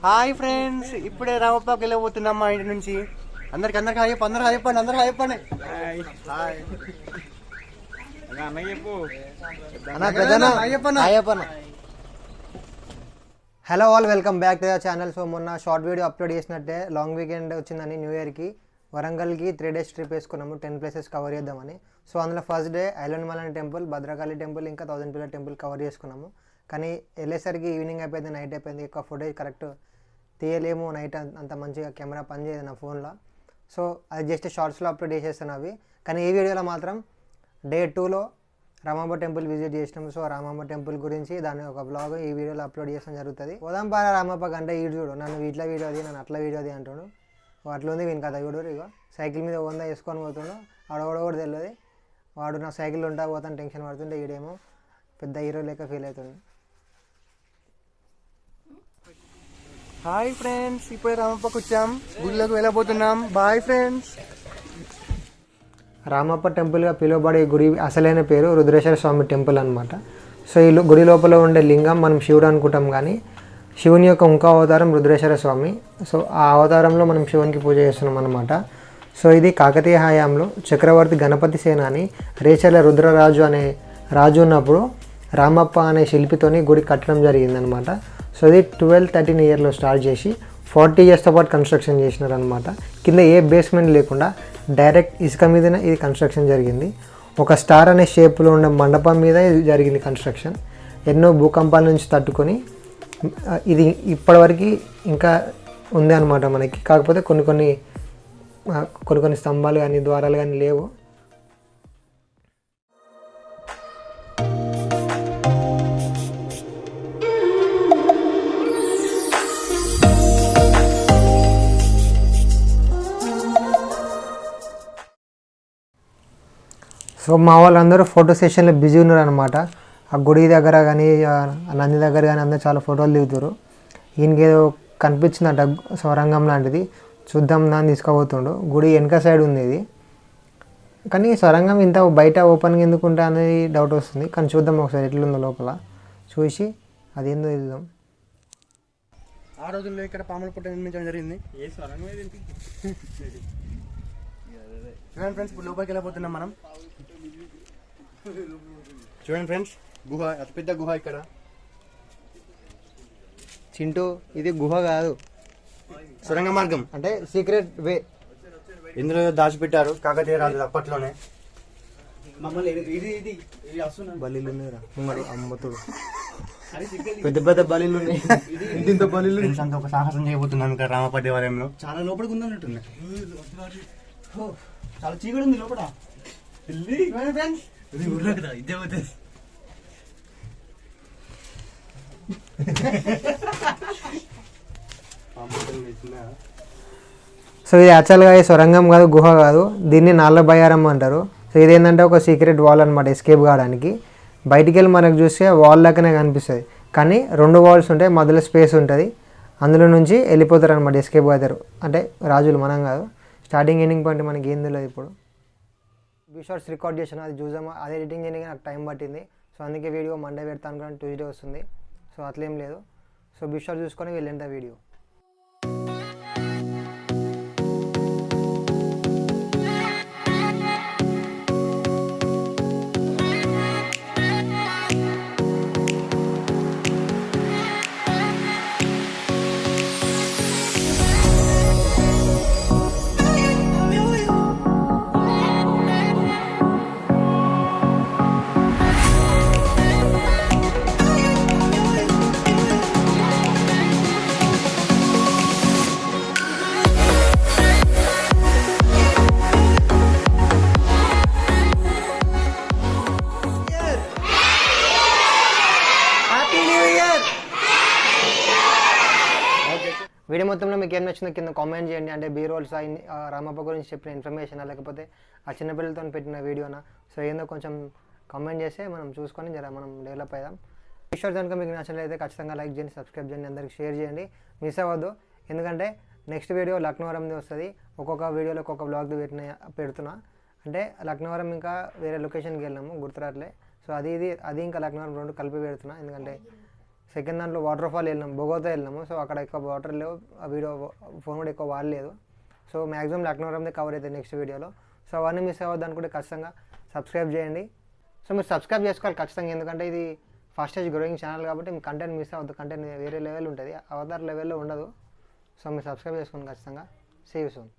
Hi friends, ఇప్పుడే రామప్పకి వెళ్ళబోతున్నాం మా ఇంటి నుంచి. అందరికి హాయ్ చెప్పండి, అందరు హాయ్ చెప్పండి. Hello all, welcome back to the channel. So మొన్న షార్ట్ వీడియో అప్లోడ్ చేసినట్టే లాంగ్ వీకెండ్ వచ్చిందని న్యూ ఇయర్కి వరంగల్కి 3 days ట్రిప్ వేసుకున్నాము. 10 places కవర్ చేద్దామని. సో అందులో first day island Malan temple, Bhadrakali temple, ఇంకా 1000 పిల్లర్ టెంపుల్ కవర్ చేసుకున్నాము. కానీ వెళ్ళేసరికి ఈవినింగ్ అయిపోయింది, నైట్ అయిపోయింది. ఎక్కువ ఫుటేజ్ కరెక్ట్ తీయలేము, నైట్ అంత మంచిగా కెమెరా పనిచేయదు నా ఫోన్లో. సో అది జస్ట్ షార్ట్స్లో అప్లోడ్ చేసేస్తాను అవి. కానీ ఈ వీడియోలో మాత్రం డే 2లో రామప్ప టెంపుల్ విజిట్ చేసినాము. సో రామప్ప టెంపుల్ గురించి దాని ఒక బ్లాగ్ ఈ వీడియోలో అప్లోడ్ చేయడం జరుగుతుంది. పోదాం పారా రామప్ప గంట ఈడు చూడు, నన్ను ఇట్లా వీడియో అది, నన్ను అట్లా వీడియో అది అంటాడు. అట్లా ఉంది వీని కదా చూడు. ఇక సైకిల్ మీద 100 వేసుకొని పోతుండు, ఆడవాడు కూడా తెలియదు. వాడు నా సైకిల్ ఉంటా పోతాను టెన్షన్ పడుతుంటే ఈడేమో పెద్ద హీరో లెక్క ఫీల్ అవుతుంది. హాయ్ ఫ్రెండ్స్, ఇప్పుడే రామప్పకి వచ్చాం, గుడిలోకి వెళ్ళబోతున్నాం. Bye friends. రామప్ప టెంపుల్గా పిలువబడే గుడి అసలైన పేరు రుద్రేశ్వర స్వామి టెంపుల్ అనమాట. సో ఈ గుడి లోపల ఉండే లింగం మనం శివుడు అనుకుంటాం, కానీ శివుని యొక్క ఇంకో అవతారం రుద్రేశ్వర స్వామి. సో ఆ అవతారంలో మనం శివునికి పూజ చేస్తున్నాం అనమాట. సో ఇది కాకతీయ హయాంలో చక్రవర్తి గణపతి సేనాని రేచర్ల రుద్రరాజు అనే రాజు ఉన్నప్పుడు రామప్ప అనే శిల్పితోని గుడి కట్టడం జరిగిందనమాట. సో ఇది 1213 yearలో స్టార్ట్ చేసి 40 yearsతో పాటు కన్స్ట్రక్షన్ చేసినారనమాట. కింద ఏ బేస్మెంట్ లేకుండా డైరెక్ట్ ఇసుక మీదనే ఇది కన్స్ట్రక్షన్ జరిగింది. ఒక స్టార్ అనే షేప్లో ఉన్న మండపం మీద ఇది జరిగింది కన్స్ట్రక్షన్. ఎన్నో భూకంపాల నుంచి తట్టుకొని ఇది ఇప్పటివరకు ఇంకా ఉంది అనమాట మనకి. కాకపోతే కొన్ని స్తంభాలు కానీ ద్వారాలు కానీ లేవు. సో మా వాళ్ళందరూ ఫోటో సెషన్లో బిజీ ఉన్నారు అనమాట. ఆ గుడి దగ్గర కానీ నంది దగ్గర కానీ అందరూ చాలా ఫోటోలు దిగుతారు. ఈయనకి ఏదో కనిపించిందట స్వరంగం లాంటిది, చూద్దాం దాన్ని తీసుకోబోతుండు. గుడి వెనక సైడ్ ఉంది ఇది, కానీ స్వరంగం ఇంత బయట ఓపెన్గా ఎందుకుంటా అనేది డౌట్ వస్తుంది. కానీ చూద్దాం ఒకసారి ఎట్లుందో లోపల చూసి అది ఏందో చూద్దాం. ఆ రోజుల్లో ఇక్కడ పాముల పుట్ట నిర్మించడం జరిగింది. చూడండి ఫ్రెండ్స్, ఇప్పుడు లోపలికి వెళ్ళబోతున్నాం మనం. చూడండి ఫ్రెండ్స్, గుహ, అతిపెద్ద గుహ ఇక్కడ. చింటూ, ఇది గుహ కాదు, సొరంగ మార్గం, అంటే సీక్రెట్ వే. ఇందులో దాచిపెట్టారు కాకతీయ రాజులు అప్పట్లోనే. బలీలు ఉన్నాయిరా ముంగడు, అమ్మతుడు పెద్ద పెద్ద బలీలు ఉన్నాయి. ఇంత బలీలు అంత ఒక సాహసం చేయబోతున్నాం ఇక్కడ రామప్ప దేవాలయంలో. చాలా లోపలికి ఉందన్నట్టుంది, చాలా చీకటి ఉంది లోపల. సో ఇది యాక్చువల్గా సొరంగం కాదు, గుహ కాదు, దీన్ని నాళ్ళ బయ్యారం అంటారు. సో ఇదేంటంటే ఒక సీక్రెట్ వాల్ అనమాట, ఎస్కేప్ కావడానికి. బయటికి వెళ్ళి మనకు చూస్తే వాల్ లెక్కనే కనిపిస్తుంది, కానీ 2 walls ఉంటాయి, మధ్యలో స్పేస్ ఉంటుంది. అందులో నుంచి వెళ్ళిపోతారు అనమాట, ఎస్కేప్ అవుతారు. అంటే రాజులు, మనం కాదు. స్టార్టింగ్ ఎండింగ్ పాయింట్ మనకి ఏం తెలియదు. ఇప్పుడు షార్ట్స్ రికార్డ్ చేసిన అది చూసాము, అది ఎడిటింగ్ చేయడానికి నాకు టైం పట్టింది. సో అందుకే వీడియో మండే పెడతాను, కానీ ట్యూస్డే వస్తుంది. సో అట్లేం లేదు. సో షార్ట్ చూసుకొని వెళ్ళేంత వీడియో. వీడియో మొత్తంలో మీకు ఏం నచ్చిందో కింద కామెంట్ చేయండి. అంటే బీరోల్స్ రామప్ప గురించి చెప్పిన ఇన్ఫర్మేషన్, లేకపోతే ఆ చిన్నపిల్లలతో పెట్టిన వీడియోనా. సో ఏందో కొంచెం కామెంట్ చేస్తే మనం చూసుకొని మనం డెవలప్ అయ్యాం. షార్ట్స్ కనుక మీకు నచ్చినట్లయితే ఖచ్చితంగా లైక్ చేయండి, సబ్స్క్రైబ్ చేయండి, అందరికి షేర్ చేయండి. మిస్ అవ్వద్దు, ఎందుకంటే నెక్స్ట్ వీడియో లక్నవరంది వస్తుంది. ఒక్కొక్క వీడియోలో ఒక్కొక్క బ్లాగ్ పెడుతున్నా. అంటే లక్నవరం ఇంకా వేరే లొకేషన్కి వెళ్ళాము, గుర్తురాట్లే. సో అది ఇంకా లక్నవరం 2 కలిపి పెడుతున్నా, ఎందుకంటే సెకండ్ దాంట్లో వాటర్ ఫాల్ వెళ్ళినాం, బొగోతా వెళ్ళినాము. సో అక్కడ ఎక్కువ వాటర్ లేవు, ఆ వీడియో ఫోన్ కూడా ఎక్కువ వాడలేదు. సో మ్యాక్సిమం లక్నవరందే కవర్ అవుతుంది నెక్స్ట్ వీడియోలో. సో అవన్నీ మిస్ అవ్వద్దు అనుకుంటే ఖచ్చితంగా సబ్స్క్రైబ్ చేయండి. సో మీరు సబ్స్క్రైబ్ చేసుకోవాలి ఖచ్చితంగా, ఎందుకంటే ఇది ఫాస్టెస్ట్ గ్రోయింగ్ ఛానల్ కాబట్టి మీ కంటెంట్ మిస్ అవ్వద్దు. కంటెంట్ వేరే లెవెల్ ఉంటుంది, అవతార్ లెవెల్లో ఉండదు. సో మీరు సబ్స్క్రైబ్ చేసుకోండి ఖచ్చితంగా. See you soon.